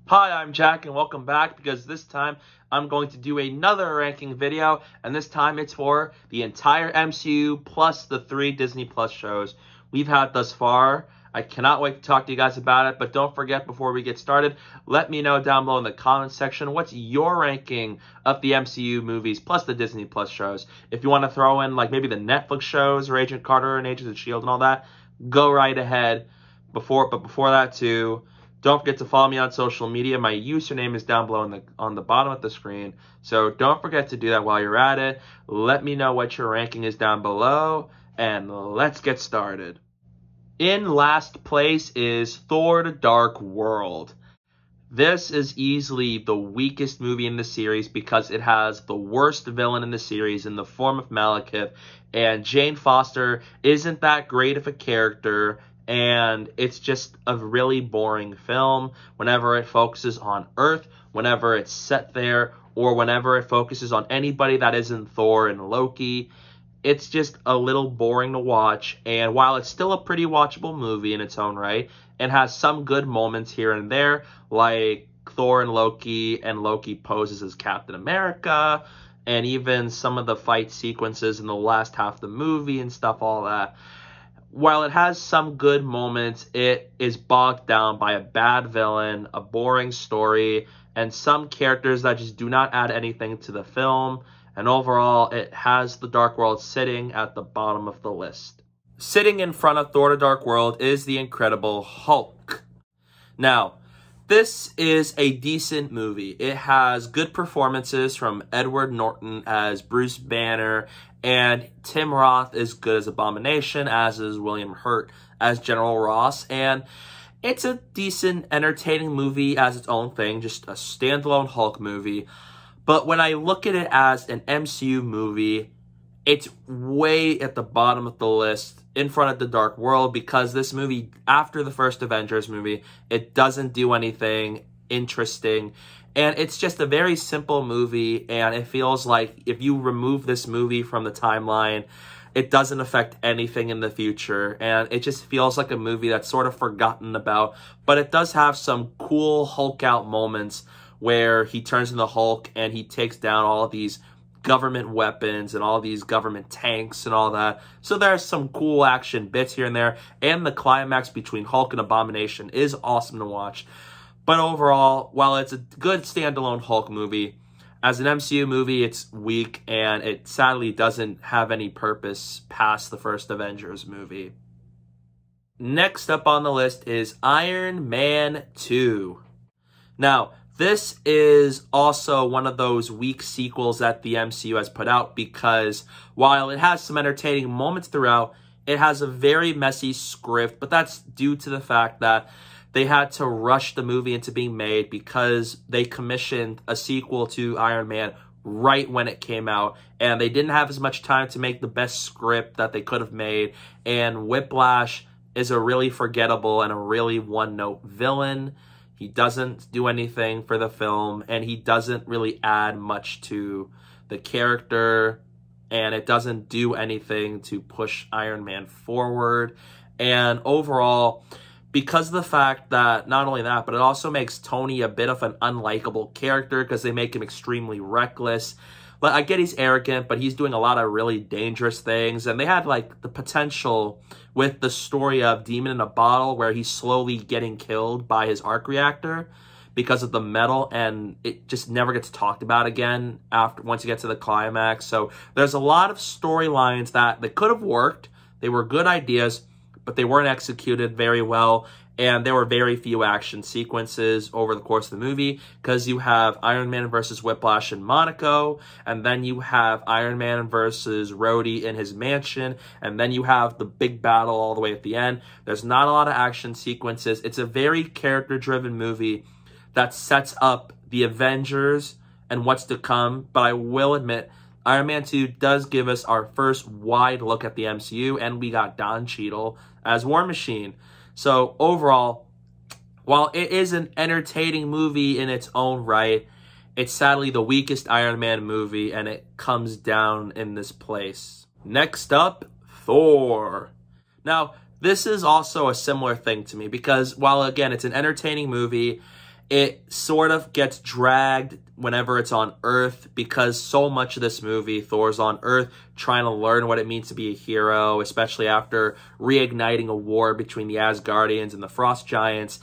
Hi, I'm Jack and welcome back because this time I'm going to do another ranking video, and this time it's for the entire MCU plus the 3 Disney Plus shows we've had thus far. I cannot wait to talk to you guys about it, but don't forget, before we get started, let me know down below in the comments section what's your ranking of the MCU movies plus the Disney Plus shows. If you want to throw in like maybe the Netflix shows or Agent Carter and Agents of S.H.I.E.L.D. and all that, go right ahead. Before that too, don't forget to follow me on social media. My username is down below on the bottom of the screen. So don't forget to do that while you're at it. Let me know what your ranking is down below, and let's get started. In last place is Thor: The Dark World. This is easily the weakest movie in the series because it has the worst villain in the series in the form of Malekith, and Jane Foster isn't that great of a character, and it's just a really boring film whenever it focuses on Earth, whenever it's set there, or whenever it focuses on anybody that isn't Thor and Loki. It's just a little boring to watch, and while it's still a pretty watchable movie in its own right, it has some good moments here and there, like Thor and Loki poses as Captain America, and even some of the fight sequences in the last half of the movie and stuff, all that. While it has some good moments, it is bogged down by a bad villain, a boring story, and some characters that just do not add anything to the film. And overall, it has The Dark World sitting at the bottom of the list. Sitting in front of Thor: The Dark World is The Incredible Hulk. Now, this is a decent movie. It has good performances from Edward Norton as Bruce Banner, and Tim Roth is good as Abomination, as is William Hurt as General Ross. And it's a decent, entertaining movie as its own thing, just a standalone Hulk movie. But when I look at it as an MCU movie, it's way at the bottom of the list in front of The Dark World, because this movie, after the first Avengers movie, it doesn't do anything interesting. And it's just a very simple movie, and it feels like if you remove this movie from the timeline, it doesn't affect anything in the future. And it just feels like a movie that's sort of forgotten about. But it does have some cool Hulk out moments where he turns into Hulk and he takes down all of these government weapons and all these government tanks and all that. So there's some cool action bits here and there. And the climax between Hulk and Abomination is awesome to watch. But overall, while it's a good standalone Hulk movie, as an MCU movie, it's weak, and it sadly doesn't have any purpose past the first Avengers movie. Next up on the list is Iron Man 2. Now, this is also one of those weak sequels that the MCU has put out, because while it has some entertaining moments throughout, it has a very messy script, but that's due to the fact that they had to rush the movie into being made because they commissioned a sequel to Iron Man right when it came out, and they didn't have as much time to make the best script that they could have made. And Whiplash is a really forgettable and a really one-note villain. He doesn't do anything for the film, and he doesn't really add much to the character, and it doesn't do anything to push Iron Man forward. And overall, because of the fact that, not only that, but it also makes Tony a bit of an unlikable character because they make him extremely reckless. But I get he's arrogant, but he's doing a lot of really dangerous things. And they had like the potential with the story of Demon in a Bottle, where he's slowly getting killed by his arc reactor because of the metal, and it just never gets talked about again once you get to the climax. So there's a lot of storylines that they could have worked. They were good ideas, but they weren't executed very well, and there were very few action sequences over the course of the movie, because you have Iron Man versus Whiplash in Monaco, and then you have Iron Man versus Rhodey in his mansion, and then you have the big battle all the way at the end. There's not a lot of action sequences. It's a very character-driven movie that sets up the Avengers and what's to come, but I will admit, Iron Man 2 does give us our first wide look at the MCU, and we got Don Cheadle as War Machine. So overall, while it is an entertaining movie in its own right, it's sadly the weakest Iron Man movie, and it comes down in this place. Next up, Thor. Now, this is also a similar thing to me, because while, again, it's an entertaining movie, it sort of gets dragged whenever it's on Earth because so much of this movie, Thor's on Earth trying to learn what it means to be a hero, especially after reigniting a war between the Asgardians and the Frost Giants.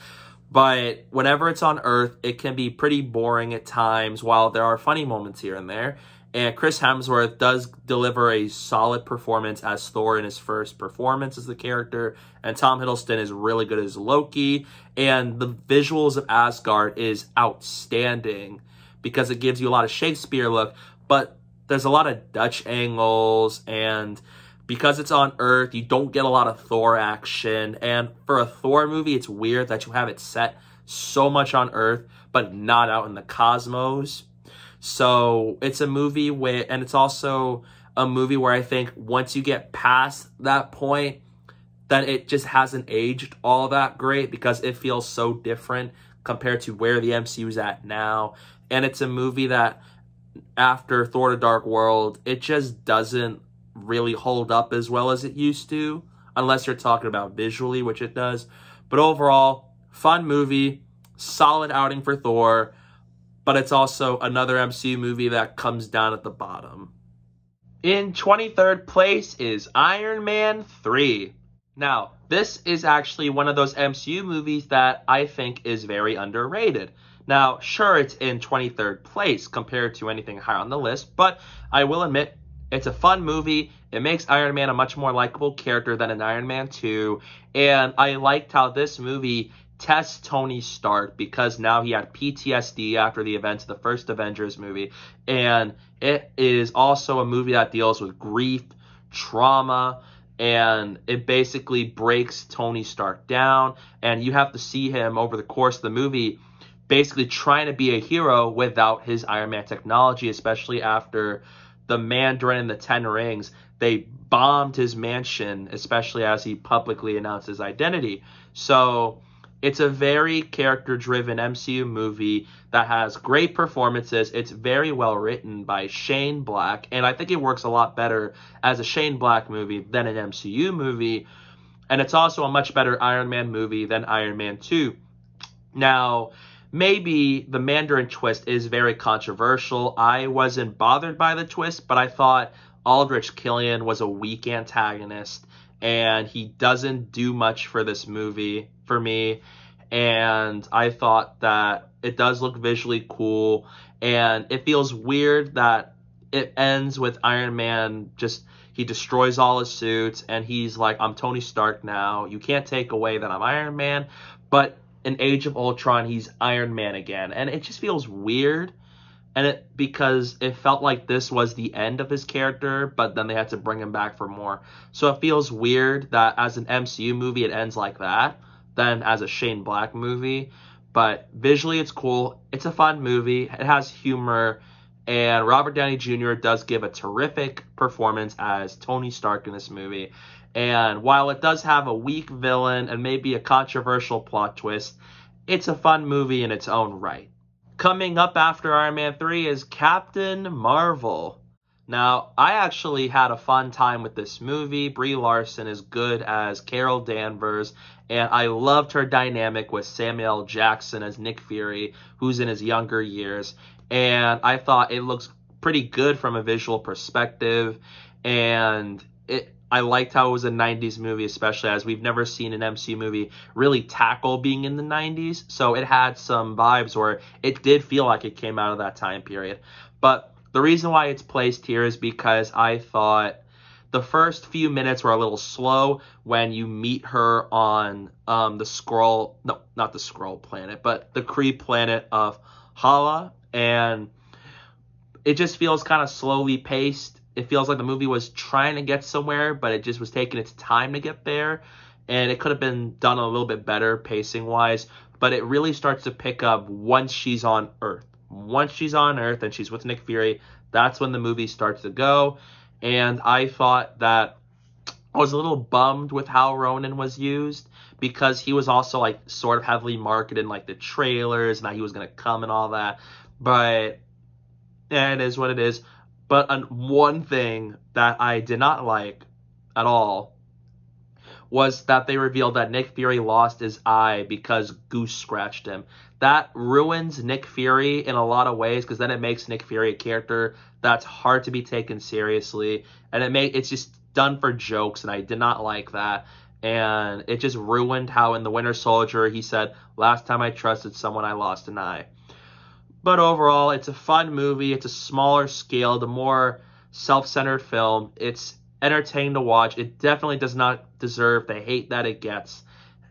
But whenever it's on Earth, it can be pretty boring at times, while there are funny moments here and there. And Chris Hemsworth does deliver a solid performance as Thor in his first performance as the character. And Tom Hiddleston is really good as Loki. And the visuals of Asgard is outstanding because it gives you a lot of Shakespeare look. But there's a lot of Dutch angles. And because it's on Earth, you don't get a lot of Thor action. And for a Thor movie, it's weird that you have it set so much on Earth, but not out in the cosmos. So it's a movie where, and it's also a movie where I think once you get past that point, then it just hasn't aged all that great because it feels so different compared to where the MCU is at now. And it's a movie that after Thor: The Dark World, it just doesn't really hold up as well as it used to, unless you're talking about visually, which it does. But overall, fun movie, solid outing for Thor. But it's also another MCU movie that comes down at the bottom. In 23rd place is Iron Man 3. Now, this is actually one of those MCU movies that I think is very underrated. Now, sure, it's in 23rd place compared to anything higher on the list, but I will admit, it's a fun movie. It makes Iron Man a much more likable character than in Iron Man 2, and I liked how this movie tests Tony Stark because now he had PTSD after the events of the first Avengers movie, and it is also a movie that deals with grief, trauma, and it basically breaks Tony Stark down, and you have to see him over the course of the movie basically trying to be a hero without his Iron Man technology, especially after the Mandarin and the Ten Rings, they bombed his mansion, especially as he publicly announced his identity. So it's a very character-driven MCU movie that has great performances. It's very well written by Shane Black, and I think it works a lot better as a Shane Black movie than an MCU movie. And it's also a much better Iron Man movie than Iron Man 2. Now, maybe the Mandarin twist is very controversial. I wasn't bothered by the twist, but I thought Aldrich Killian was a weak antagonist, and he doesn't do much for this movie for me. And I thought that it does look visually cool, and it feels weird that it ends with Iron Man he destroys all his suits, and he's like, I'm Tony Stark now. You can't take away that I'm Iron Man. But in Age of Ultron, he's Iron Man again. And it just feels weird. And because it felt like this was the end of his character, but then they had to bring him back for more. So it feels weird that as an MCU movie, it ends like that, than as a Shane Black movie. But visually, it's cool. It's a fun movie. It has humor. And Robert Downey Jr. does give a terrific performance as Tony Stark in this movie. And while it does have a weak villain and maybe a controversial plot twist, it's a fun movie in its own right. Coming up after Iron Man 3 is Captain Marvel. Now, I actually had a fun time with this movie. Brie Larson is good as Carol Danvers, and I loved her dynamic with Samuel L. Jackson as Nick Fury, who's in his younger years. And I thought it looks pretty good from a visual perspective, and I liked how it was a 90s movie, especially as we've never seen an MCU movie really tackle being in the 90s. So it had some vibes where it did feel like it came out of that time period. But the reason why it's placed here is because I thought the first few minutes were a little slow when you meet her on the Skrull, no, not the Skrull planet, but the Kree planet of Hala. And it just feels kind of slowly paced. It feels like the movie was trying to get somewhere, but it just was taking its time to get there. And it could have been done a little bit better pacing-wise. But it really starts to pick up once she's on Earth. Once she's on Earth and she's with Nick Fury, that's when the movie starts to go. And I thought that I was a little bummed with how Ronan was used, because he was also like sort of heavily marketed in like the trailers and that he was going to come and all that. But yeah, it is what it is. But one thing that I did not like at all was that they revealed that Nick Fury lost his eye because Goose scratched him. That ruins Nick Fury in a lot of ways, because then it makes Nick Fury a character that's hard to be taken seriously, and it's just done for jokes, and I did not like that. And it just ruined how in The Winter Soldier he said, "Last time I trusted someone, I lost an eye." But overall, it's a fun movie. It's a smaller scale, the more self-centered film. It's entertaining to watch. It definitely does not deserve the hate that it gets.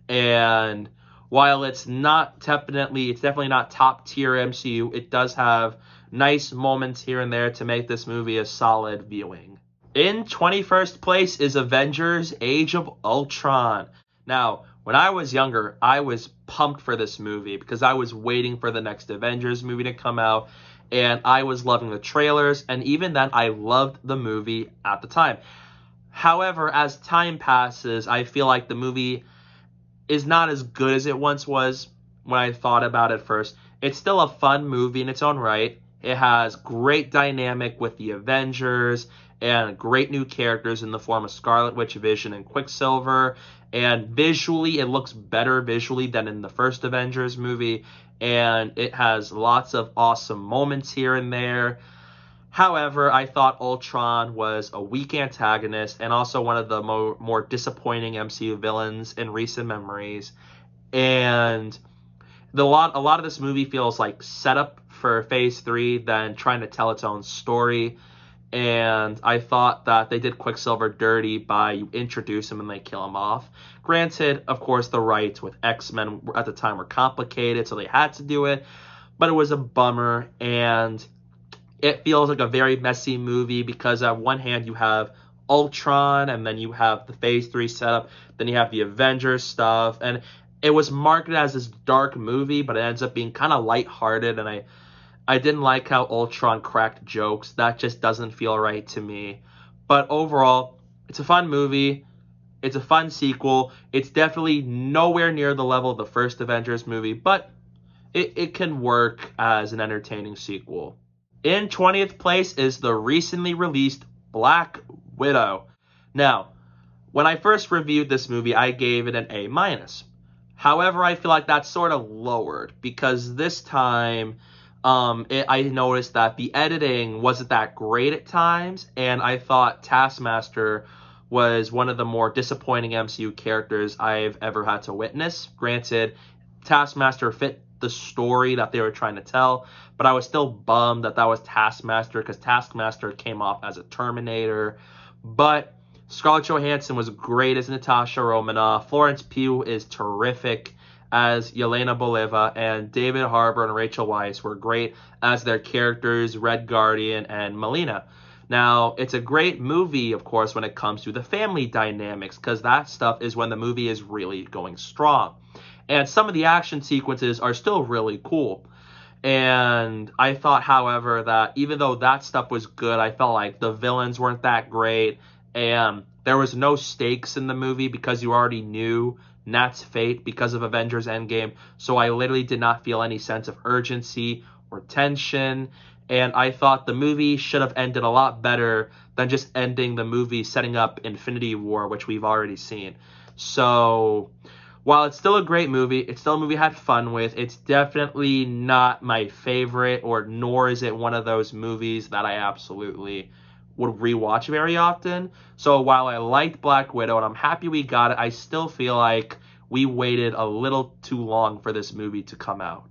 And while it's definitely not top tier MCU, it does have nice moments here and there to make this movie a solid viewing. In 21st place is Avengers Age of Ultron. Now, when I was younger, I was pumped for this movie because I was waiting for the next Avengers movie to come out, and I was loving the trailers, and even then, I loved the movie at the time. However, as time passes, I feel like the movie is not as good as it once was when I thought about it first. It's still a fun movie in its own right. It has great dynamic with the Avengers and great new characters in the form of Scarlet Witch, Vision, and Quicksilver. And visually, it looks better visually than in the first Avengers movie. And it has lots of awesome moments here and there. However, I thought Ultron was a weak antagonist and also one of the more disappointing MCU villains in recent memories. And a lot of this movie feels like setup for Phase 3 than trying to tell its own story. And I thought that they did Quicksilver dirty by you introduce him and they kill him off. Granted, of course, the rights with X-Men at the time were complicated, so they had to do it. But it was a bummer, and it feels like a very messy movie because at one hand you have Ultron, and then you have the Phase 3 setup, then you have the Avengers stuff, and it was marketed as this dark movie, but it ends up being kind of lighthearted, and I didn't like how Ultron cracked jokes. That just doesn't feel right to me. But overall, it's a fun movie. It's a fun sequel. It's definitely nowhere near the level of the first Avengers movie, but it can work as an entertaining sequel. In 20th place is the recently released Black Widow. Now, when I first reviewed this movie, I gave it an A-. However, I feel like that's sort of lowered because this time I noticed that the editing wasn't that great at times, and I thought Taskmaster was one of the more disappointing MCU characters I've ever had to witness. Granted, Taskmaster fit the story that they were trying to tell, but I was still bummed that was Taskmaster because Taskmaster came off as a Terminator. But Scarlett Johansson was great as Natasha Romanoff. Florence Pugh is terrific as Yelena Belova, and David Harbour and Rachel Weisz were great as their characters, Red Guardian and Melina. Now, it's a great movie, of course, when it comes to the family dynamics, because that stuff is when the movie is really going strong. And some of the action sequences are still really cool. And I thought, however, that even though that stuff was good, I felt like the villains weren't that great, and there was no stakes in the movie because you already knew Nat's fate because of Avengers Endgame, so I literally did not feel any sense of urgency or tension, and I thought the movie should have ended a lot better than just ending the movie setting up Infinity War, which we've already seen. So, while it's still a great movie, it's still a movie I had fun with, it's definitely not my favorite, nor is it one of those movies that I absolutely would rewatch very often. So while I liked Black Widow and I'm happy we got it, I still feel like we waited a little too long for this movie to come out.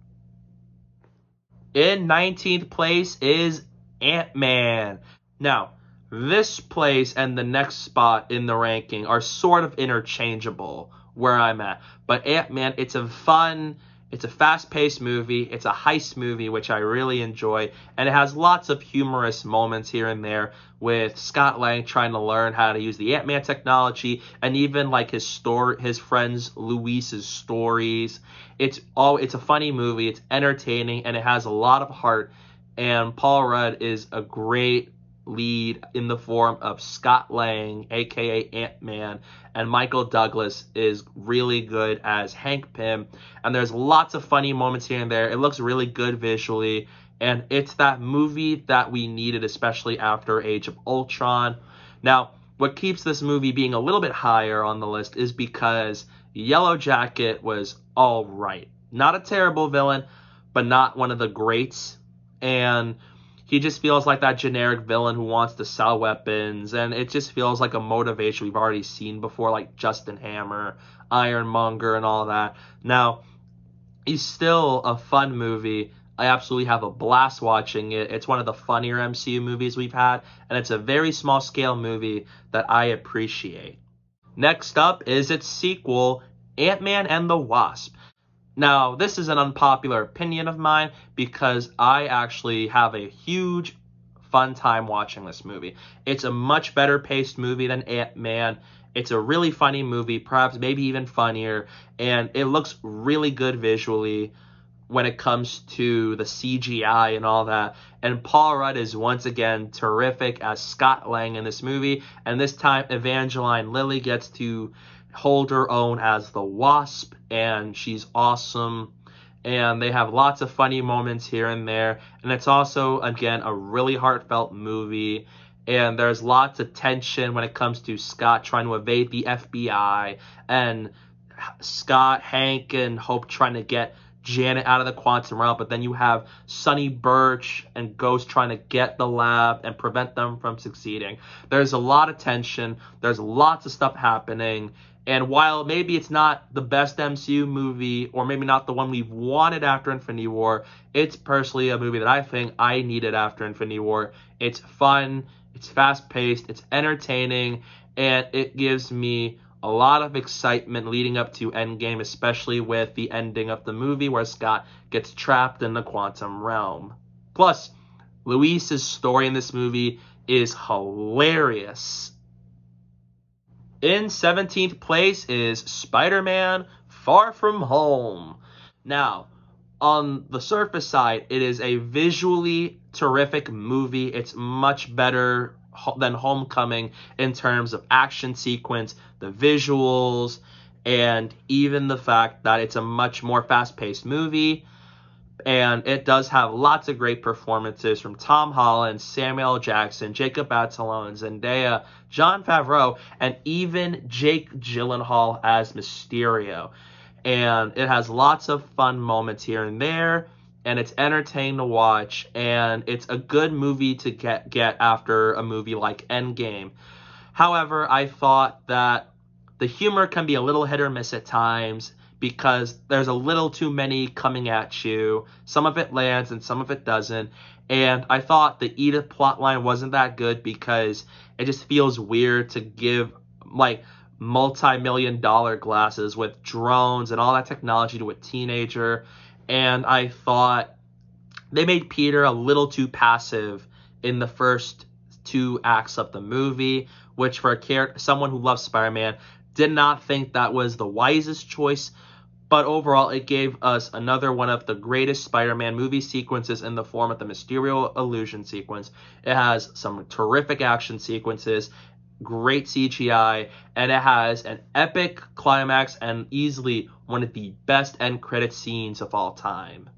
In 19th place is AntMan. Now, this place and the next spot in the ranking are sort of interchangeable where I'm at. But AntMan, it's a fast-paced movie, it's a heist movie, which I really enjoy, and it has lots of humorous moments here and there with Scott Lang trying to learn how to use the Ant-Man technology, and even like his friends Luis's stories. It's a funny movie, it's entertaining, and it has a lot of heart, and Paul Rudd is a great lead in the form of Scott Lang, aka Ant-Man, and Michael Douglas is really good as Hank Pym, and there's lots of funny moments here and there. It looks really good visually, and it's that movie that we needed, especially after Age of Ultron. Now, what keeps this movie being a little bit higher on the list is because Yellow Jacket was all right. Not a terrible villain, but not one of the greats. And he just feels like that generic villain who wants to sell weapons, and it just feels like a motivation we've already seen before, like Justin Hammer, Ironmonger, and all that. Now, he's still a fun movie. I absolutely have a blast watching it. It's one of the funnier MCU movies we've had, and it's a very small scale movie that I appreciate. Next up is its sequel, Ant-Man and the Wasp. Now, this is an unpopular opinion of mine because I actually have a huge fun time watching this movie. It's a much better paced movie than Ant-Man. It's a really funny movie, perhaps maybe even funnier, and it looks really good visually when it comes to the CGI and all that. And Paul Rudd is once again terrific as Scott Lang in this movie, and this time Evangeline Lilly gets to hold her own as the Wasp, and she's awesome. And they have lots of funny moments here and there, and it's also, again, a really heartfelt movie. And there's lots of tension when it comes to Scott trying to evade the FBI, and Scott, Hank, and Hope trying to get Janet out of the quantum realm, but then you have Sonny Birch and Ghost trying to get the lab and prevent them from succeeding. There's a lot of tension. There's lots of stuff happening. And while maybe it's not the best MCU movie, or maybe not the one we've wanted after Infinity War, it's personally a movie that I think I needed after Infinity War. It's fun, it's fast-paced, it's entertaining, and it gives me a lot of excitement leading up to Endgame, especially with the ending of the movie where Scott gets trapped in the quantum realm. Plus, Luis's story in this movie is hilarious. In 17th place is Spider-Man Far From Home. Now, on the surface side, it is a visually terrific movie. It's much better than Homecoming in terms of action sequence, the visuals, and even the fact that it's a much more fast-paced movie. And it does have lots of great performances from Tom Holland, Samuel L. Jackson, Jacob Batalon, Zendaya, Jon Favreau, and even Jake Gyllenhaal as Mysterio. And it has lots of fun moments here and there, and it's entertaining to watch, and it's a good movie to get after a movie like Endgame. However, I thought that the humor can be a little hit or miss at times because there's a little too many coming at you. Some of it lands and some of it doesn't. And I thought the Edith plotline wasn't that good because it just feels weird to give like multi-million-dollar glasses with drones and all that technology to a teenager. And I thought they made Peter a little too passive in the first 2 acts of the movie, which for someone who loves Spider-Man, did not think that was the wisest choice. But overall, it gave us another one of the greatest Spider-Man movie sequences in the form of the Mysterio illusion sequence. It has some terrific action sequences, great CGI, and it has an epic climax and easily one of the best end credit scenes of all time.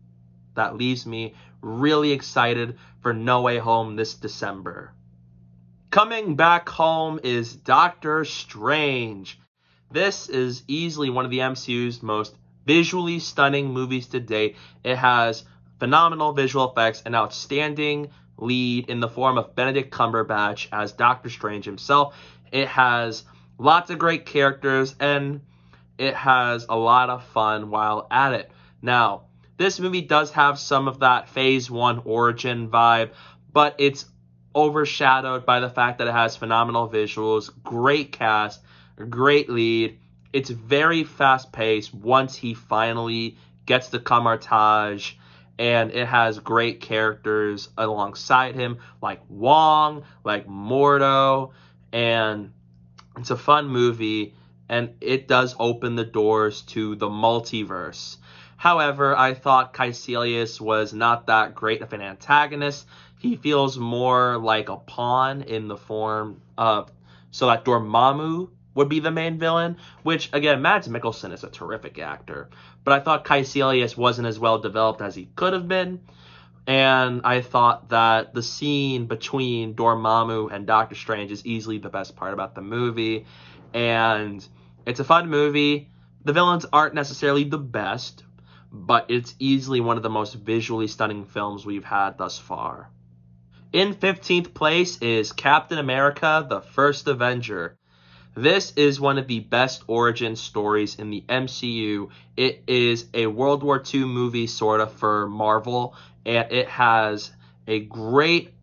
That leaves me really excited for No Way Home this December. Coming back home is Doctor Strange. This is easily one of the MCU's most visually stunning movies to date. It has phenomenal visual effects, an outstanding lead in the form of Benedict Cumberbatch as Doctor Strange himself. It has lots of great characters, and it has a lot of fun while at it. Now, this movie does have some of that Phase 1 origin vibe, but it's overshadowed by the fact that it has phenomenal visuals, great cast, great lead. It's very fast-paced once he finally gets the Kamar-Taj, and it has great characters alongside him, like Wong, like Mordo, and it's a fun movie, and it does open the doors to the multiverse. However, I thought Kaecilius was not that great of an antagonist. He feels more like a pawn in the form of, so that Dormammu would be the main villain, which, again, Mads Mikkelsen is a terrific actor. But I thought Kaecilius wasn't as well developed as he could have been. And I thought that the scene between Dormammu and Doctor Strange is easily the best part about the movie. And it's a fun movie. The villains aren't necessarily the best, but it's easily one of the most visually stunning films we've had thus far. In 15th place is Captain America, the First Avenger. This is one of the best origin stories in the MCU. It is a World War II movie, sort of, for Marvel, and it has a great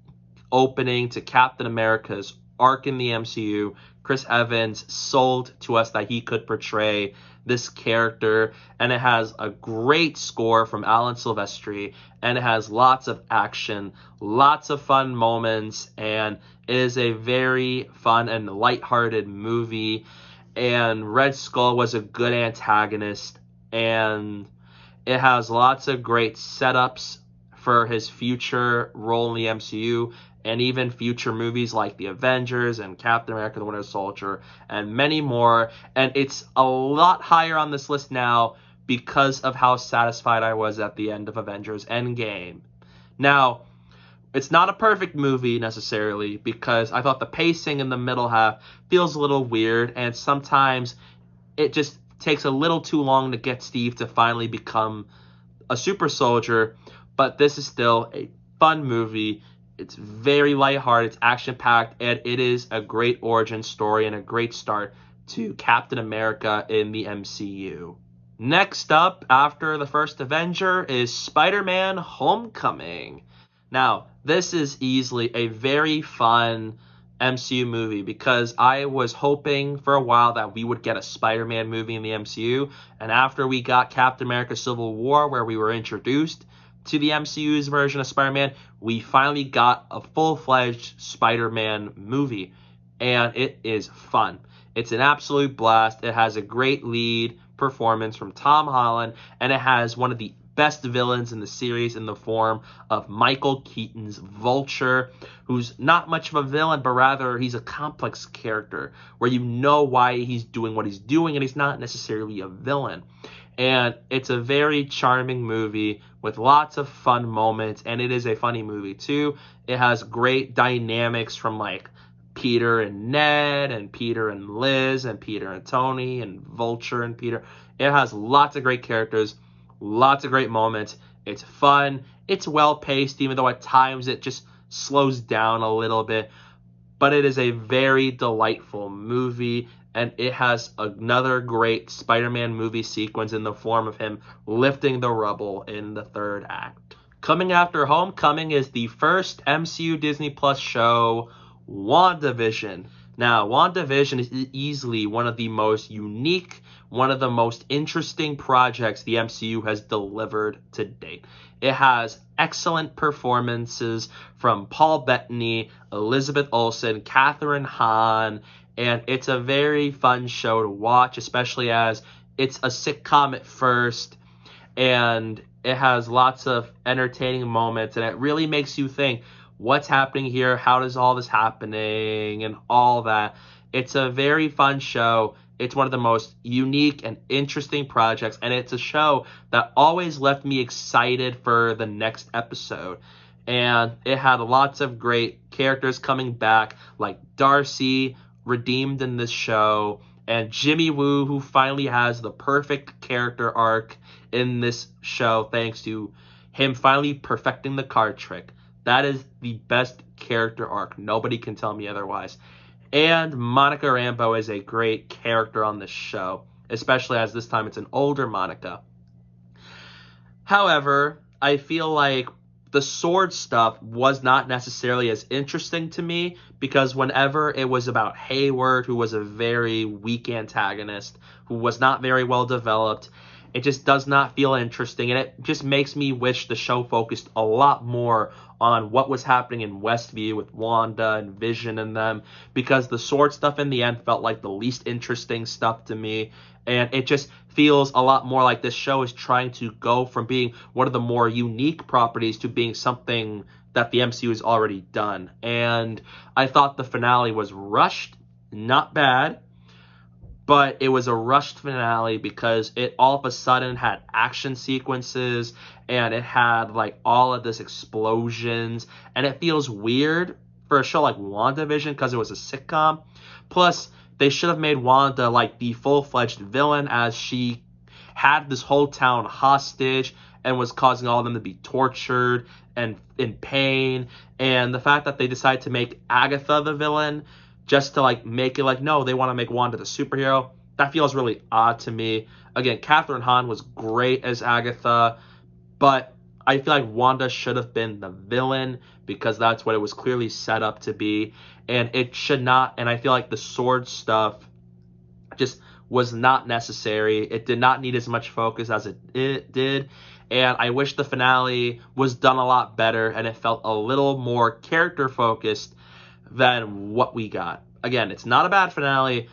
opening to Captain America's arc in the MCU. Chris Evans sold to us that he could portray this character, and it has a great score from Alan Silvestri, and it has lots of action, lots of fun moments, and it is a very fun and lighthearted movie. And Red Skull was a good antagonist, and it has lots of great setups for his future role in the MCU, and even future movies like The Avengers and Captain America the Winter Soldier and many more. And it's a lot higher on this list now because of how satisfied I was at the end of Avengers Endgame. Now, it's not a perfect movie necessarily, because I thought the pacing in the middle half feels a little weird, and sometimes it just takes a little too long to get Steve to finally become a super soldier. But this is still a fun movie. It's very lighthearted, it's action-packed, and it is a great origin story and a great start to Captain America in the MCU. Next up, after the first Avenger, is SpiderMan Homecoming. Now, this is easily a very fun MCU movie, because I was hoping for a while that we would get a Spider-Man movie in the MCU, and after we got Captain America Civil War, where we were introduced to the MCU's version of Spider-Man, we finally got a full-fledged Spider-Man movie, and it is fun. It's an absolute blast. It has a great lead performance from Tom Holland, and it has one of the best villains in the series in the form of Michael Keaton's Vulture, who's not much of a villain, but rather he's a complex character where you know why he's doing what he's doing, and he's not necessarily a villain. And it's a very charming movie with lots of fun moments, and it is a funny movie too. It has great dynamics from like Peter and Ned, and Peter and Liz, and Peter and Tony, and Vulture and Peter. It has lots of great characters, lots of great moments. It's fun. It's well-paced, even though at times it just slows down a little bit. But it is a very delightful movie, and it has another great Spider-Man movie sequence in the form of him lifting the rubble in the third act. Coming after Homecoming is the first MCU Disney Plus show, WandaVision. Now, WandaVision is easily one of the most unique, one of the most interesting projects the MCU has delivered to date. It has excellent performances from Paul Bettany, Elizabeth Olsen, Katherine Hahn, and it's a very fun show to watch, especially as it's a sitcom at first, and it has lots of entertaining moments, and it really makes you think, what's happening here? How does all this happening? And all that. It's a very fun show. It's one of the most unique and interesting projects, and it's a show that always left me excited for the next episode. And it had lots of great characters coming back, like Darcy, redeemed in this show, and Jimmy Woo, who finally has the perfect character arc in this show, thanks to him finally perfecting the card trick. That is the best character arc. Nobody can tell me otherwise. And Monica Rambeau is a great character on this show, especially as this time it's an older Monica. However, I feel like the sword stuff was not necessarily as interesting to me, because whenever it was about Hayward, who was a very weak antagonist, who was not very well developed, it just does not feel interesting, and it just makes me wish the show focused a lot more on what was happening in Westview with Wanda and Vision and them, because the sword stuff in the end felt like the least interesting stuff to me, and it just feels a lot more like this show is trying to go from being one of the more unique properties to being something that the MCU has already done. And I thought the finale was rushed, not bad, but it was a rushed finale because it all of a sudden had action sequences and it had like all of this explosions, and it feels weird for a show like WandaVision because it was a sitcom. Plus, they should have made Wanda like the full-fledged villain, as she had this whole town hostage and was causing all of them to be tortured and in pain. And the fact that they decided to make Agatha the villain just to like make it like, no, they want to make Wanda the superhero, that feels really odd to me. Again, Catherine Hahn was great as Agatha, but I feel like Wanda should have been the villain because that's what it was clearly set up to be. And it should not, and I feel like the sword stuff just was not necessary. It did not need as much focus as it did. And I wish the finale was done a lot better and it felt a little more character focused than what we got. Again, it's not a bad finale,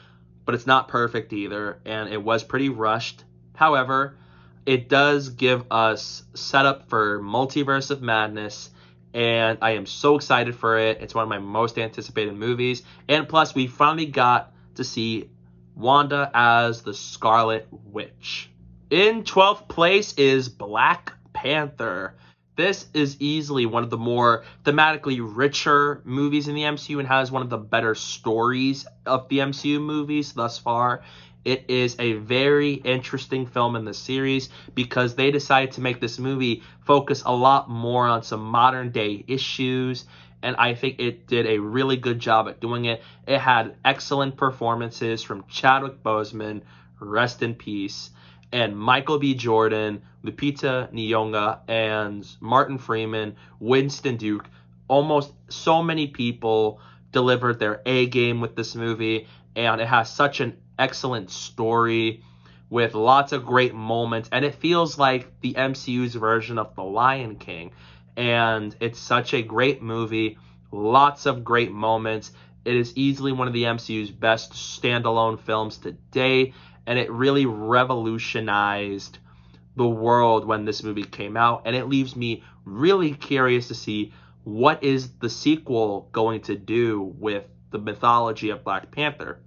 but it's not perfect either, and it was pretty rushed. However, it does give us setup for Multiverse of Madness, and I am so excited for it. It's one of my most anticipated movies, and plus we finally got to see Wanda as the Scarlet Witch. In 12th place is Black Panther. This is easily one of the more thematically richer movies in the MCU and has one of the better stories of the MCU movies thus far. It is a very interesting film in the series because they decided to make this movie focus a lot more on some modern day issues, and I think it did a really good job at doing it. It had excellent performances from Chadwick Boseman, rest in peace, and Michael B. Jordan, Lupita Nyong'o, and Martin Freeman, Winston Duke. Almost so many people delivered their A game with this movie, and it has such an excellent story with lots of great moments, and it feels like the MCU's version of The Lion King, and it's such a great movie, lots of great moments. It is easily one of the MCU's best standalone films to date, and it really revolutionized the world when this movie came out, and it leaves me really curious to see what is the sequel going to do with the mythology of Black Panther.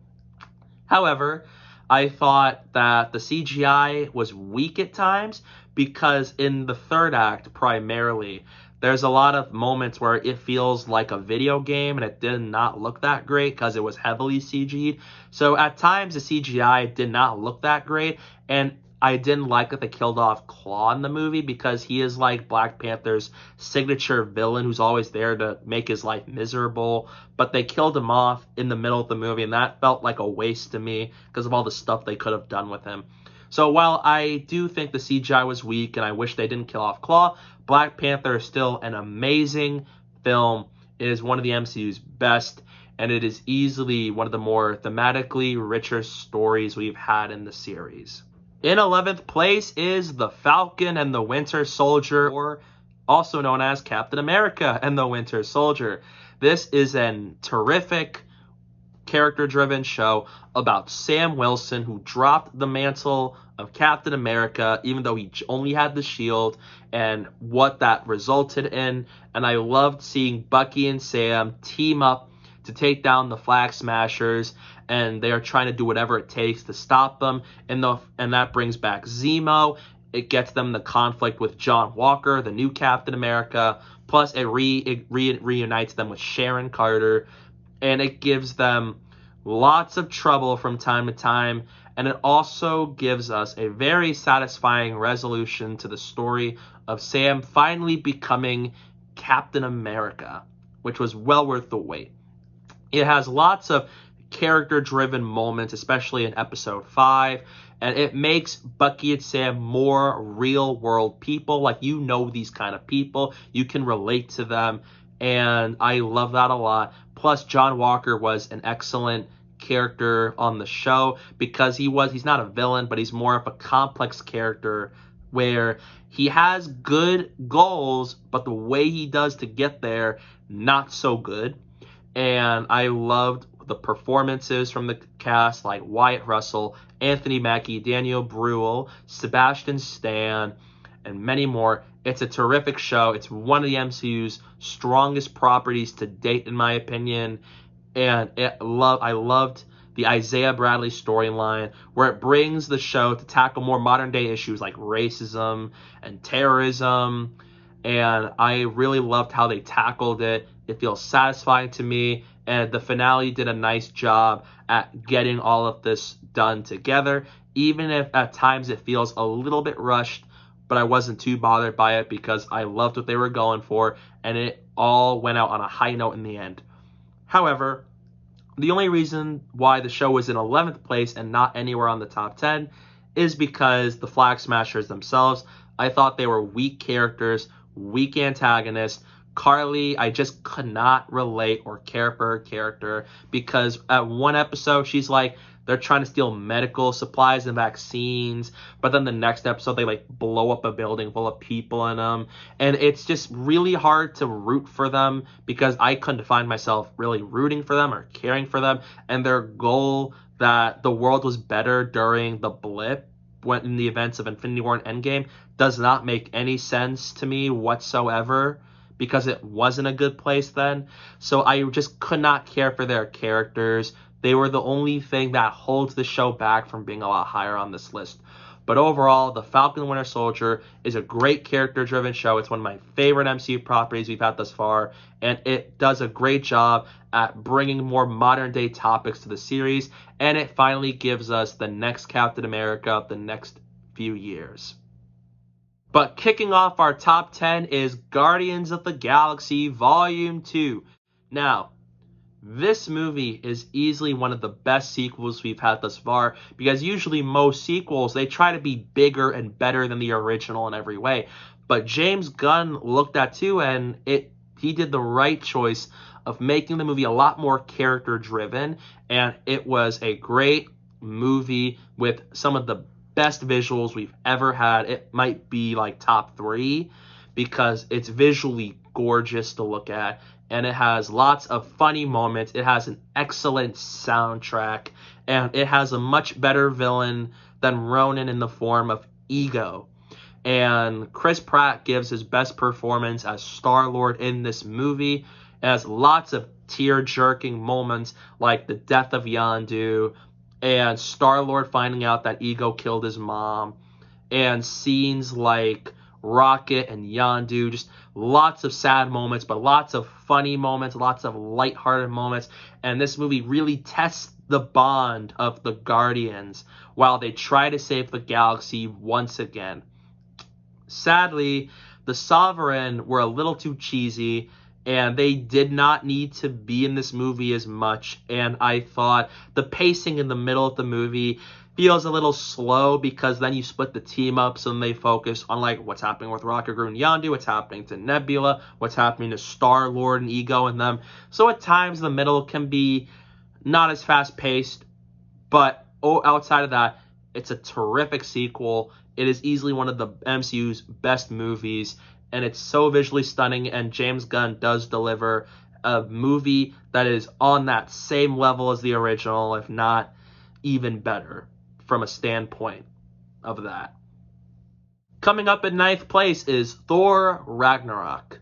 However, I thought that the CGI was weak at times because in the third act primarily, there's a lot of moments where it feels like a video game and it did not look that great because it was heavily CG'd. So at times the CGI did not look that great, and I didn't like that they killed off Claw in the movie because he is like Black Panther's signature villain who's always there to make his life miserable. But they killed him off in the middle of the movie, and that felt like a waste to me because of all the stuff they could have done with him. So while I do think the CGI was weak and I wish they didn't kill off Claw, Black Panther is still an amazing film. It is one of the MCU's best, and it is easily one of the more thematically richer stories we've had in the series. In 11th place is The Falcon and the Winter Soldier, or also known as Captain America and the Winter Soldier. This is a terrific character-driven show about Sam Wilson, who dropped the mantle of Captain America even though he only had the shield, and what that resulted in. And I loved seeing Bucky and Sam team up to take down the Flag Smashers, and they are trying to do whatever it takes to stop them. And that brings back Zemo. It gets them the conflict with John Walker, the new Captain America. Plus, it reunites them with Sharon Carter. And it gives them lots of trouble from time to time. And it also gives us a very satisfying resolution to the story of Sam finally becoming Captain America, which was well worth the wait. It has lots of character-driven moments, especially in episode 5, and it makes Bucky and Sam more real-world people. Like, you know these kind of people. You can relate to them, and I love that a lot. Plus, John Walker was an excellent character on the show because he's not a villain, but he's more of a complex character where he has good goals, but the way he does to get there, not so good. And I loved the performances from the cast, like Wyatt Russell, Anthony Mackie, Daniel Bruhl, Sebastian Stan, and many more. It's a terrific show. It's one of the MCU's strongest properties to date, in my opinion. And I loved the Isaiah Bradley storyline, where it brings the show to tackle more modern day issues like racism and terrorism. And I really loved how they tackled it. It feels satisfying to me, and the finale did a nice job at getting all of this done together, even if at times it feels a little bit rushed, but I wasn't too bothered by it because I loved what they were going for, and it all went out on a high note in the end. However, the only reason why the show was in 11th place and not anywhere on the top 10 is because the Flag Smashers themselves, I thought they were weak characters, weak antagonists. Carly, I just could not relate or care for her character because at one episode, she's like, they're trying to steal medical supplies and vaccines, but then the next episode, they like blow up a building full of people in them. And it's just really hard to root for them because I couldn't find myself really rooting for them or caring for them. And their goal that the world was better during the blip when in the events of Infinity War and Endgame does not make any sense to me whatsoever, because it wasn't a good place then. So I just could not care for their characters. They were the only thing that holds the show back from being a lot higher on this list. But overall, The Falcon and Winter Soldier is a great character-driven show. It's one of my favorite MCU properties we've had thus far, and it does a great job at bringing more modern-day topics to the series, and it finally gives us the next Captain America of the next few years. But kicking off our top 10 is Guardians of the Galaxy Volume 2. Now, this movie is easily one of the best sequels we've had thus far, because usually most sequels, they try to be bigger and better than the original in every way. But James Gunn looked at too, and he did the right choice of making the movie a lot more character-driven, and it was a great movie with some of the best visuals we've ever had. It might be like top 3 because it's visually gorgeous to look at, and it has lots of funny moments. It has an excellent soundtrack, and it has a much better villain than Ronan in the form of Ego. And Chris Pratt gives his best performance as Star-Lord in this movie. It has lots of tear-jerking moments like the death of Yondu, and Star-Lord finding out that Ego killed his mom, and scenes like Rocket and Yondu, just lots of sad moments, but lots of funny moments, lots of lighthearted moments, and this movie really tests the bond of the Guardians while they try to save the galaxy once again. Sadly, the Sovereign were a little too cheesy, and they did not need to be in this movie as much, and I thought the pacing in the middle of the movie feels a little slow because then you split the team up, so then they focus on like what's happening with Rocket, Groot, and Yondu, what's happening to Nebula, what's happening to Star-Lord and Ego and them. So at times the middle can be not as fast-paced, but outside of that, it's a terrific sequel. It is easily one of the MCU's best movies, and it's so visually stunning, and James Gunn does deliver a movie that is on that same level as the original, if not even better from a standpoint of that. Coming up in 9th place is Thor Ragnarok.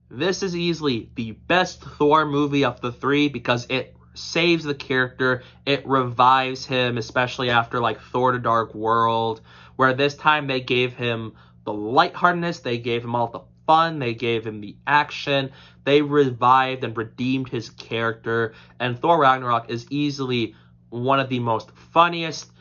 This is easily the best Thor movie of the 3 because it saves the character, it revives him, especially after like Thor: The Dark World, where this time they gave him the lightheartedness, they gave him all the fun, they gave him the action, they revived and redeemed his character, and Thor Ragnarok is easily one of the most funniest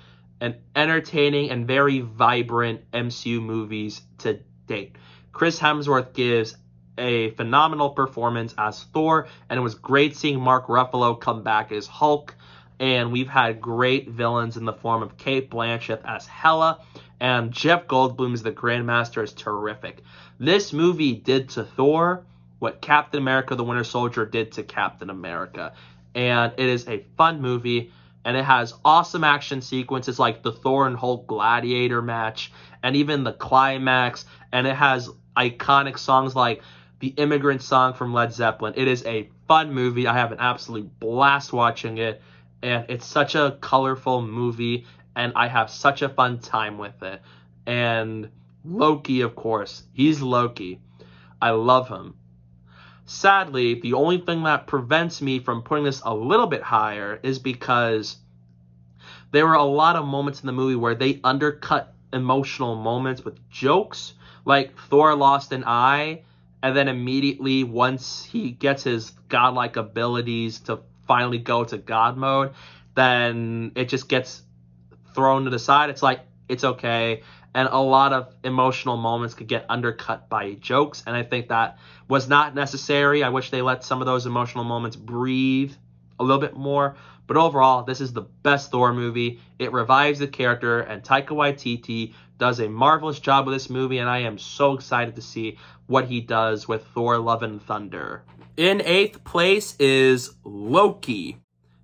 and entertaining and very vibrant MCU movies to date. Chris Hemsworth gives a phenomenal performance as Thor, and it was great seeing Mark Ruffalo come back as Hulk, and we've had great villains in the form of Cate Blanchett as Hela, and Jeff Goldblum as the Grandmaster is terrific. This movie did to Thor what Captain America the Winter Soldier did to Captain America, and it is a fun movie, and it has awesome action sequences like the Thor and Hulk gladiator match, and even the climax, and it has iconic songs like the Immigrant Song from Led Zeppelin. It is a fun movie. I have an absolute blast watching it, and it's such a colorful movie, and I have such a fun time with it. And Loki, of course. He's Loki. I love him. Sadly, the only thing that prevents me from putting this a little bit higher is because there were a lot of moments in the movie where they undercut emotional moments with jokes, like Thor lost an eye, and then immediately once he gets his godlike abilities to finally go to God mode, then it just gets thrown to the side. It's like, it's okay. And a lot of emotional moments could get undercut by jokes, and I think that was not necessary. I wish they let some of those emotional moments breathe a little bit more. But overall, this is the best Thor movie. It revives the character, and Taika Waititi does a marvelous job with this movie, and I am so excited to see what he does with Thor Love and Thunder. In 8th place is Loki.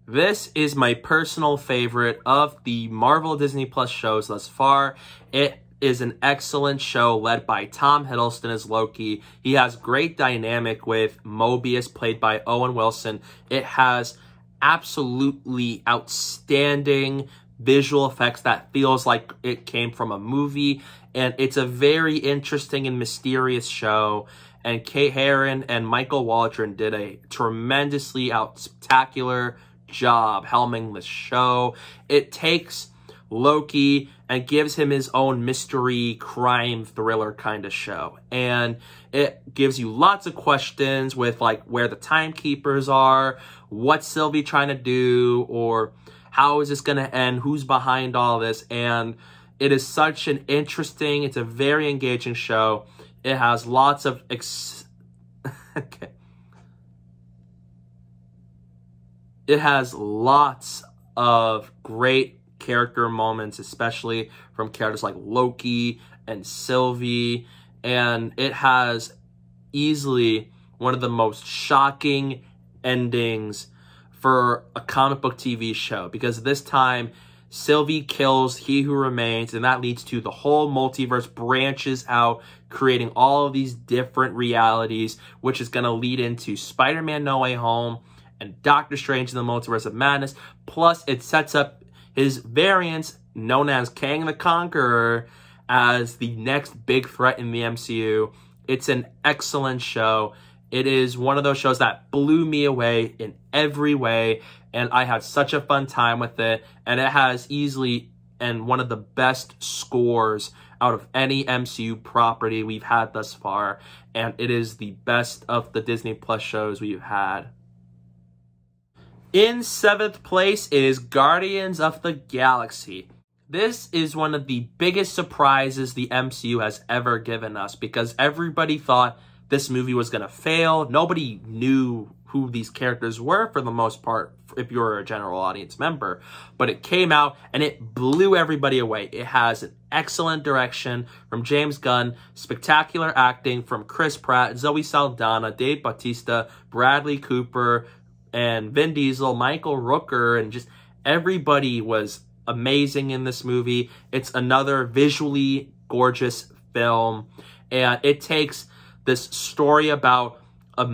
This is my personal favorite of the Marvel Disney Plus shows thus far. It is an excellent show led by Tom Hiddleston as Loki. He has great dynamic with Mobius, played by Owen Wilson. It has absolutely outstanding visual effects that feels like it came from a movie, and it's a very interesting and mysterious show. And Kate Herron and Michael Waldron did a tremendously spectacular job helming the show. It takes Loki and gives him his own mystery crime thriller kind of show, and it gives you lots of questions with like where the timekeepers are, what's Sylvie trying to do, or how is this going to end, who's behind all this. And it is such an interesting, it's a very engaging show. It has lots of okay. It has lots of great character moments, especially from characters like Loki and Sylvie, and it has easily one of the most shocking endings for a comic book TV show, because this time Sylvie kills He Who Remains, and that leads to the whole multiverse branches out, creating all of these different realities, which is going to lead into Spider-Man No Way Home and Doctor Strange in the Multiverse of Madness. Plus, it sets up his variants, known as Kang the Conqueror, as the next big threat in the MCU. It's an excellent show. It is one of those shows that blew me away in every way, and I had such a fun time with it. And it has easily and one of the best scores out of any MCU property we've had thus far, and it is the best of the Disney Plus shows we've had. In 7th place is Guardians of the Galaxy. This is one of the biggest surprises the MCU has ever given us, because everybody thought this movie was going to fail. Nobody knew who these characters were for the most part, if you're a general audience member. But it came out and it blew everybody away. It has an excellent direction from James Gunn, spectacular acting from Chris Pratt, Zoe Saldana, Dave Bautista, Bradley Cooper, and Vin Diesel, Michael Rooker, and just everybody was amazing in this movie. It's another visually gorgeous film, and it takes this story about a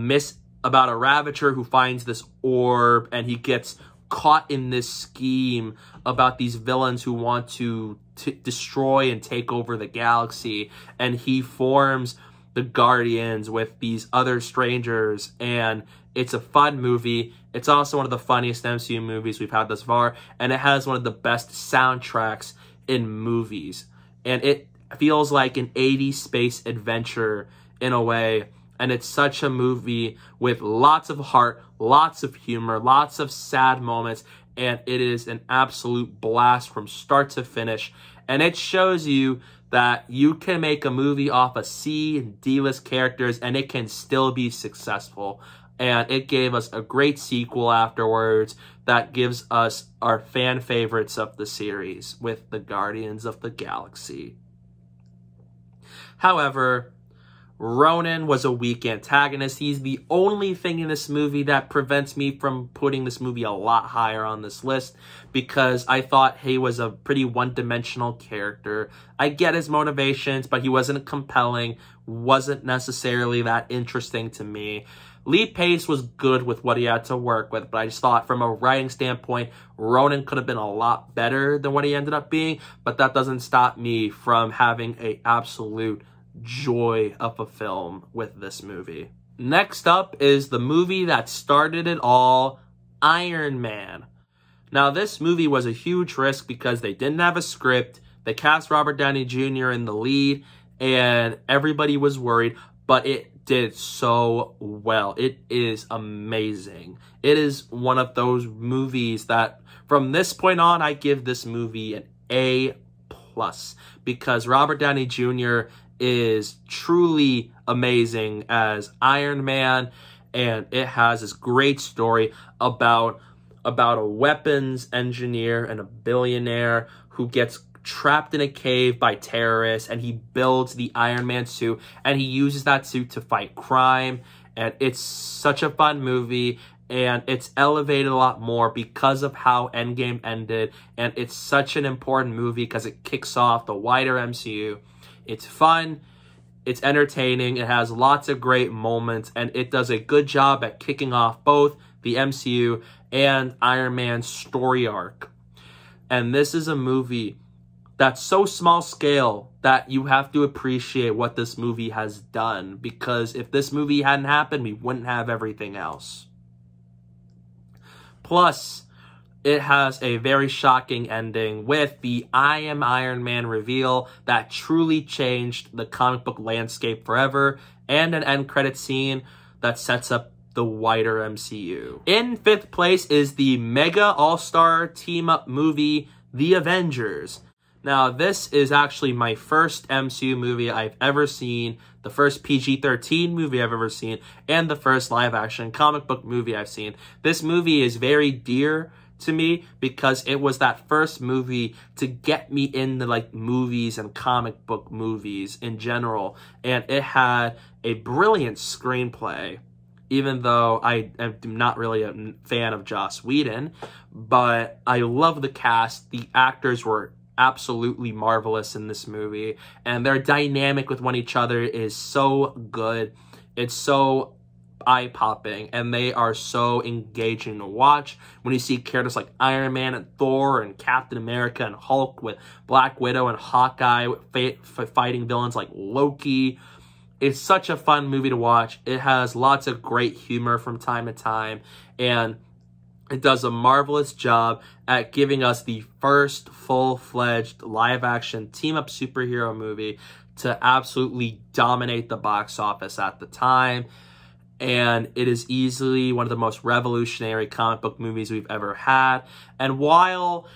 Ravager who finds this orb, and he gets caught in this scheme about these villains who want to destroy and take over the galaxy, and he forms the Guardians with these other strangers, and it's a fun movie. It's also one of the funniest MCU movies we've had thus far, and it has one of the best soundtracks in movies, and it feels like an 80s space adventure in a way. And it's such a movie with lots of heart, lots of humor, lots of sad moments, and it is an absolute blast from start to finish. And it shows you that you can make a movie off of C and D-list characters and it can still be successful. And it gave us a great sequel afterwards that gives us our fan favorites of the series with the Guardians of the Galaxy. However, Ronan was a weak antagonist. He's the only thing in this movie that prevents me from putting this movie a lot higher on this list, because I thought he was a pretty one-dimensional character. I get his motivations, but he wasn't compelling, wasn't necessarily that interesting to me. Lee Pace was good with what he had to work with, but I just thought from a writing standpoint, Ronan could have been a lot better than what he ended up being, but that doesn't stop me from having an absolute joy of a film with this movie. Next up is the movie that started it all, Iron Man. Now, this movie was a huge risk because they didn't have a script. They cast Robert Downey Jr. in the lead, and everybody was worried, but it did so well. It is amazing. It is one of those movies that, from this point on, I give this movie an A+, because Robert Downey Jr. is truly amazing as Iron Man, and it has this great story about a weapons engineer and a billionaire who gets trapped in a cave by terrorists, and he builds the Iron Man suit, and he uses that suit to fight crime. And it's such a fun movie, and it's elevated a lot more because of how Endgame ended, and it's such an important movie because it kicks off the wider MCU. It's fun, it's entertaining, it has lots of great moments, and it does a good job at kicking off both the MCU and Iron Man's story arc. And this is a movie that's so small scale that you have to appreciate what this movie has done, because if this movie hadn't happened, we wouldn't have everything else. Plus, it has a very shocking ending with the I Am Iron Man reveal that truly changed the comic book landscape forever, and an end credit scene that sets up the wider MCU. In 5th place is the mega all-star team-up movie, The Avengers. Now, this is actually my first MCU movie I've ever seen, the first PG-13 movie I've ever seen, and the first live-action comic book movie I've seen. This movie is very dear to me because it was that first movie to get me into like movies and comic book movies in general, and it had a brilliant screenplay. Even though I am not really a fan of Joss Whedon, but I love the cast. The actors were absolutely marvelous in this movie, and their dynamic with one each other is so good. It's so eye-popping, and they are so engaging to watch. When you see characters like Iron Man and Thor and Captain America and Hulk, with Black Widow and Hawkeye fighting villains like Loki. It's such a fun movie to watch. It has lots of great humor from time to time, and it does a marvelous job at giving us the first full-fledged live-action team-up superhero movie to absolutely dominate the box office at the time. And it is easily one of the most revolutionary comic book movies we've ever had. And while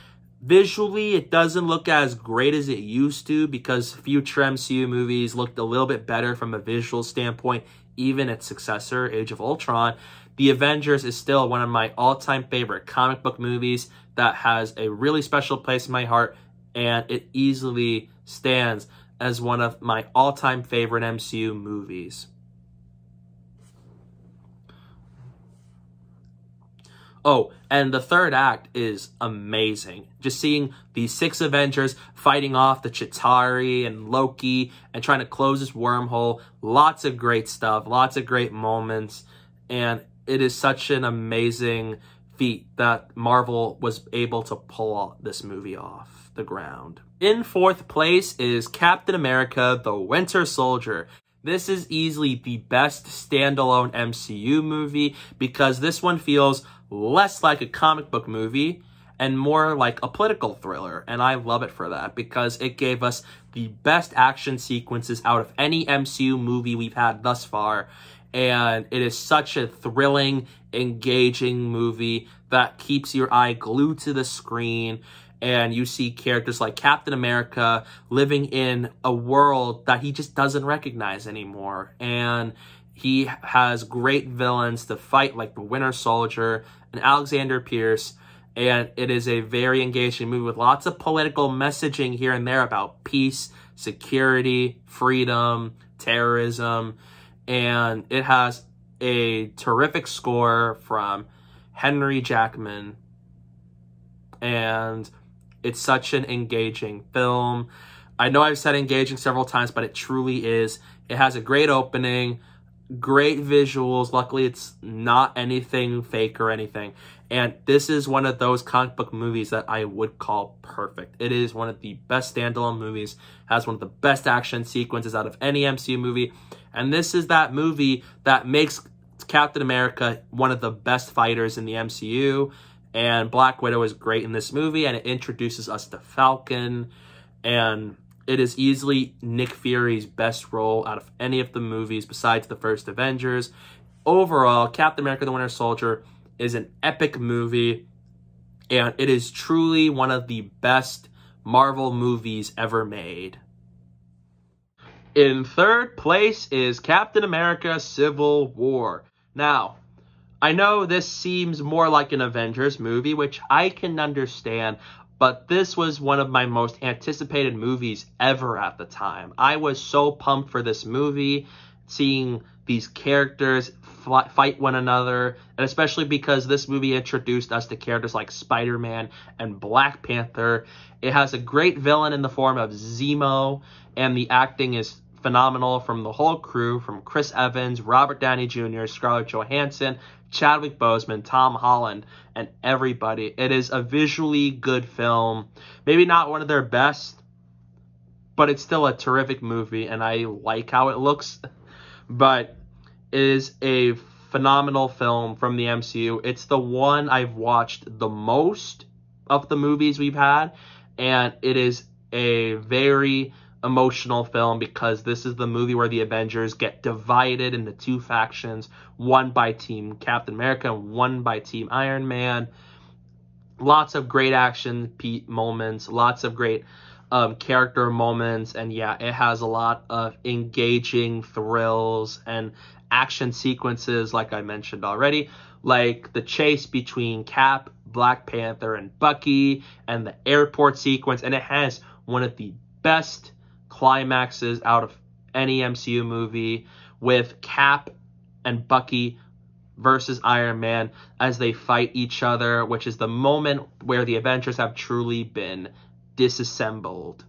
visually it doesn't look as great as it used to, because future MCU movies looked a little bit better from a visual standpoint, even its successor, Age of Ultron, The Avengers is still one of my all-time favorite comic book movies that has a really special place in my heart, and it easily stands as one of my all-time favorite MCU movies. Oh, and the third act is amazing. Just seeing the 6 Avengers fighting off the Chitauri and Loki and trying to close this wormhole. Lots of great stuff, lots of great moments, and it is such an amazing feat that Marvel was able to pull this movie off the ground. In 4th place is Captain America: The Winter Soldier. This is easily the best standalone MCU movie because this one feels less like a comic book movie and more like a political thriller. And I love it for that because it gave us the best action sequences out of any MCU movie we've had thus far. And it is such a thrilling, engaging movie that keeps your eye glued to the screen. And you see characters like Captain America living in a world that he just doesn't recognize anymore. And he has great villains to fight, like the Winter Soldier and Alexander Pierce. And it is a very engaging movie with lots of political messaging here and there about peace, security, freedom, terrorism. And it has a terrific score from Henry Jackman. And it's such an engaging film. I know I've said engaging several times, but it truly is. It has a great opening, great visuals. Luckily, it's not anything fake or anything. And this is one of those comic book movies that I would call perfect. It is one of the best standalone movies, has one of the best action sequences out of any MCU movie. And this is that movie that makes Captain America one of the best fighters in the MCU. And Black Widow is great in this movie, and it introduces us to Falcon. And it is easily Nick Fury's best role out of any of the movies besides the first Avengers. Overall, Captain America the Winter Soldier is an epic movie, and it is truly one of the best Marvel movies ever made. In third place is Captain America Civil War. Now, I know this seems more like an Avengers movie, which I can understand, but this was one of my most anticipated movies ever at the time. I was so pumped for this movie, seeing these characters fight one another, and especially because this movie introduced us to characters like Spider-Man and Black Panther. It has a great villain in the form of Zemo, and the acting is phenomenal from the whole crew, from Chris Evans, Robert Downey Jr., Scarlett Johansson, Chadwick Boseman, Tom Holland, and everybody. It is a visually good film. Maybe not one of their best, but it's still a terrific movie, and I like how it looks. But it is a phenomenal film from the MCU. It's the one I've watched the most of the movies we've had, and it is a very emotional film because this is the movie where the Avengers get divided into two factions, one by Team Captain America and one by Team Iron Man. Lots of great action moments, lots of great character moments, and yeah, it has a lot of engaging thrills and action sequences, like I mentioned already, like the chase between Cap, Black Panther, and Bucky, and the airport sequence, and it has one of the best climaxes out of any MCU movie with Cap and Bucky versus Iron Man as they fight each other, which is the moment where the Avengers have truly been disassembled.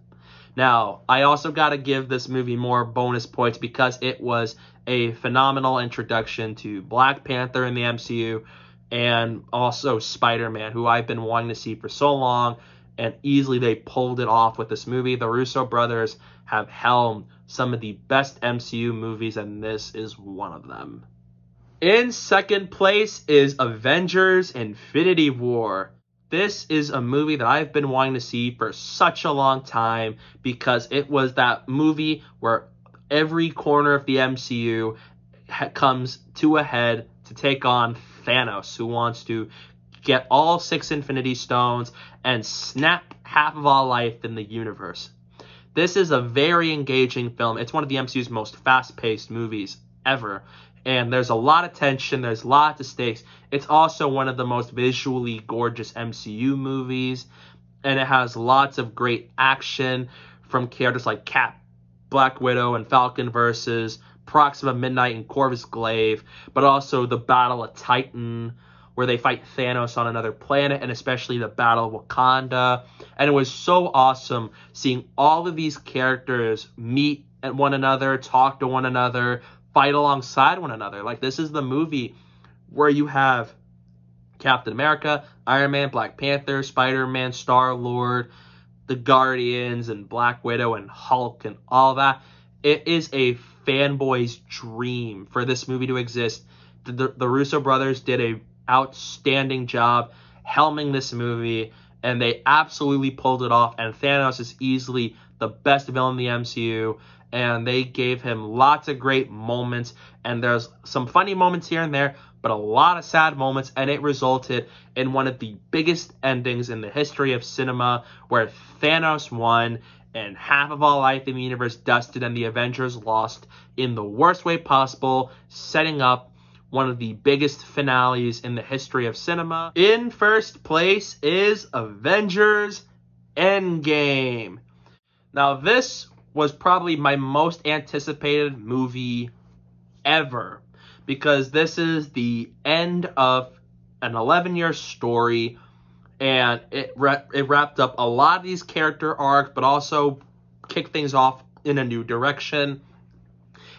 Now, I also got to give this movie more bonus points because it was a phenomenal introduction to Black Panther in the MCU and also Spider-Man, who I've been wanting to see for so long, and easily they pulled it off with this movie. The Russo brothers have helmed some of the best MCU movies, and this is one of them. In second place is Avengers Infinity War. This is a movie that I've been wanting to see for such a long time because it was that movie where every corner of the MCU comes to a head to take on Thanos, who wants to get all 6 Infinity Stones and snap half of all life in the universe. This is a very engaging film. It's one of the MCU's most fast-paced movies ever. And there's a lot of tension. There's lots of stakes. It's also one of the most visually gorgeous MCU movies. And it has lots of great action from characters like Cap, Black Widow, and Falcon versus Proxima Midnight and Corvus Glaive. But also the Battle of Titan, where they fight Thanos on another planet, and especially the Battle of Wakanda. And it was so awesome seeing all of these characters meet at one another, talk to one another, fight alongside one another. Like, this is the movie where you have Captain America, Iron Man, Black Panther, Spider-Man, Star-Lord, the Guardians, and Black Widow, and Hulk, and all that. It is a fanboy's dream for this movie to exist. The Russo brothers did a outstanding job helming this movie, and they absolutely pulled it off. And Thanos is easily the best villain in the MCU, and they gave him lots of great moments, and there's some funny moments here and there, but a lot of sad moments, and it resulted in one of the biggest endings in the history of cinema, where Thanos won and half of all life in the universe dusted and the Avengers lost in the worst way possible, setting up one of the biggest finales in the history of cinema. In first place is Avengers Endgame. Now, this was probably my most anticipated movie ever, because this is the end of an 11-year story, and it wrapped up a lot of these character arcs, but also kicked things off in a new direction.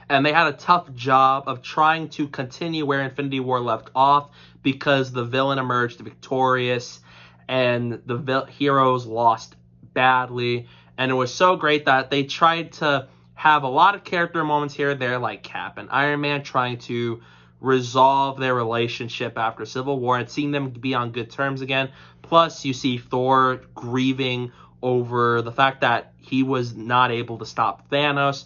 And they had a tough job of trying to continue where Infinity War left off, because the villain emerged victorious and the heroes lost badly. And it was so great that they tried to have a lot of character moments here and there, like Cap and Iron Man trying to resolve their relationship after Civil War and seeing them be on good terms again. Plus, you see Thor grieving over the fact that he was not able to stop Thanos,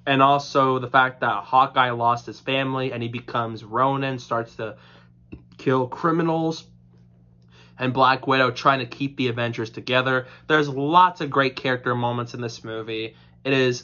and also the fact that Hawkeye lost his family and he becomes Ronin, starts to kill criminals, and Black Widow trying to keep the Avengers together. There's lots of great character moments in this movie. It is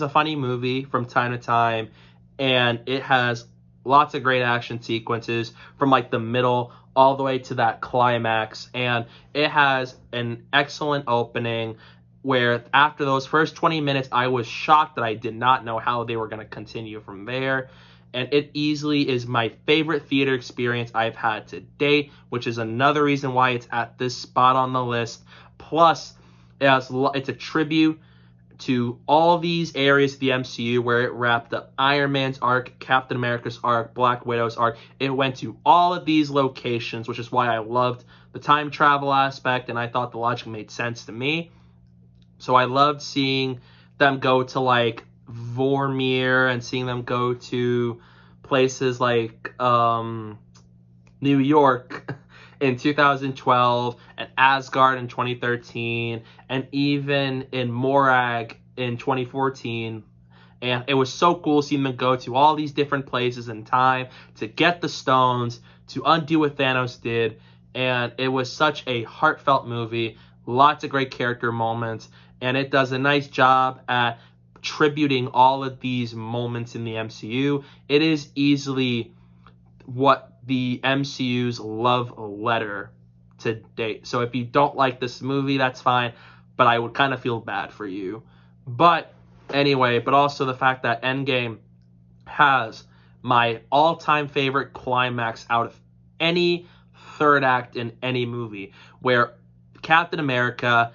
a funny movie from time to time, and it has lots of great action sequences from like the middle all the way to that climax, and it has an excellent opening where after those first 20 minutes, I was shocked that I did not know how they were going to continue from there. And it easily is my favorite theater experience I've had to date, which is another reason why it's at this spot on the list. Plus, it's a tribute to all these areas of the MCU where it wrapped up Iron Man's arc, Captain America's arc, Black Widow's arc. It went to all of these locations, which is why I loved the time travel aspect, and I thought the logic made sense to me. So I loved seeing them go to like Vormir and seeing them go to places like New York in 2012 and Asgard in 2013 and even in Morag in 2014. And it was so cool seeing them go to all these different places in time to get the stones, to undo what Thanos did. And it was such a heartfelt movie, lots of great character moments, and it does a nice job at tributing all of these moments in the MCU. It is easily what the MCU's love letter to date. So if you don't like this movie, that's fine, but I would kind of feel bad for you. But anyway, but also the fact that Endgame has my all-time favorite climax out of any third act in any movie, where Captain America,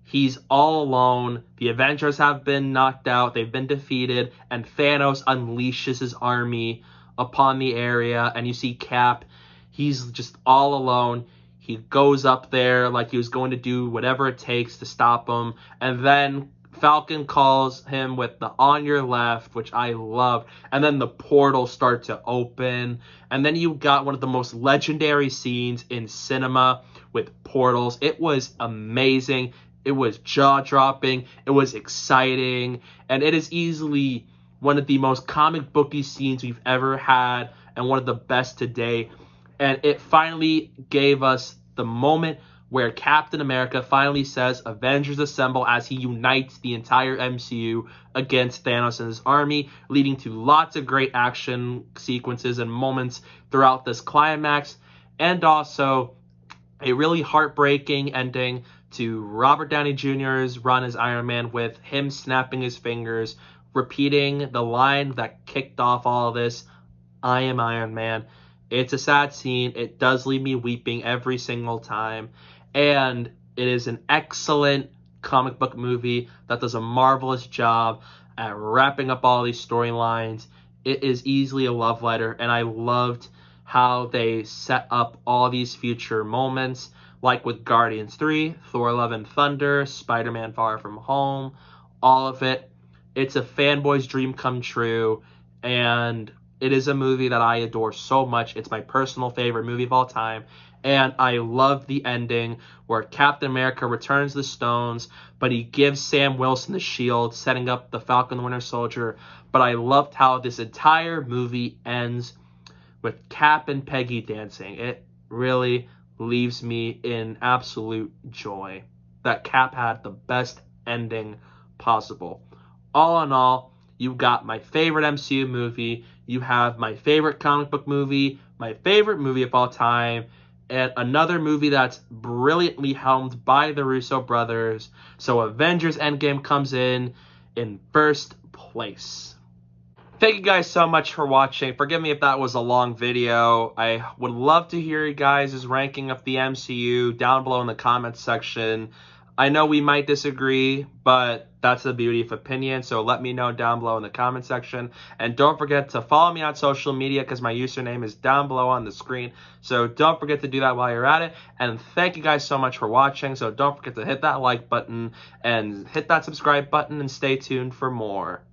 he's all alone, the Avengers have been knocked out, they've been defeated, and Thanos unleashes his army upon the area, and you see Cap, he's just all alone. He goes up there like he was going to do whatever it takes to stop him, and then Falcon calls him with the "on your left," which I loved, and then the portals start to open, and then you got one of the most legendary scenes in cinema with portals. It was amazing. It was jaw-dropping. It was exciting, and it is easily one of the most comic booky scenes we've ever had, and one of the best today. And it finally gave us the moment where Captain America finally says, "Avengers assemble," as he unites the entire MCU against Thanos and his army, leading to lots of great action sequences and moments throughout this climax, and also a really heartbreaking ending to Robert Downey Jr.'s run as Iron Man, with him snapping his fingers, repeating the line that kicked off all of this, "I am Iron Man." It's a sad scene. It does leave me weeping every single time. And it is an excellent comic book movie that does a marvelous job at wrapping up all these storylines. It is easily a love letter, and I loved how they set up all these future moments, like with Guardians 3, Thor Love and Thunder, Spider-Man Far From Home, all of it. It's a fanboy's dream come true, and it is a movie that I adore so much. It's my personal favorite movie of all time. And I love the ending where Captain America returns the stones, but he gives Sam Wilson the shield, setting up the Falcon the Winter Soldier. But I loved how this entire movie ends with Cap and Peggy dancing. It really leaves me in absolute joy that Cap had the best ending possible. All in all, you got my favorite MCU movie, you have my favorite comic book movie, my favorite movie of all time, and another movie that's brilliantly helmed by the Russo brothers. So Avengers Endgame comes in first place. Thank you guys so much for watching. Forgive me if that was a long video. I would love to hear you guys' ranking of the MCU down below in the comments section. I know we might disagree, but that's the beauty of opinion. So let me know down below in the comment section. And don't forget to follow me on social media, because my username is down below on the screen. So don't forget to do that while you're at it. And thank you guys so much for watching. So don't forget to hit that like button and hit that subscribe button and stay tuned for more.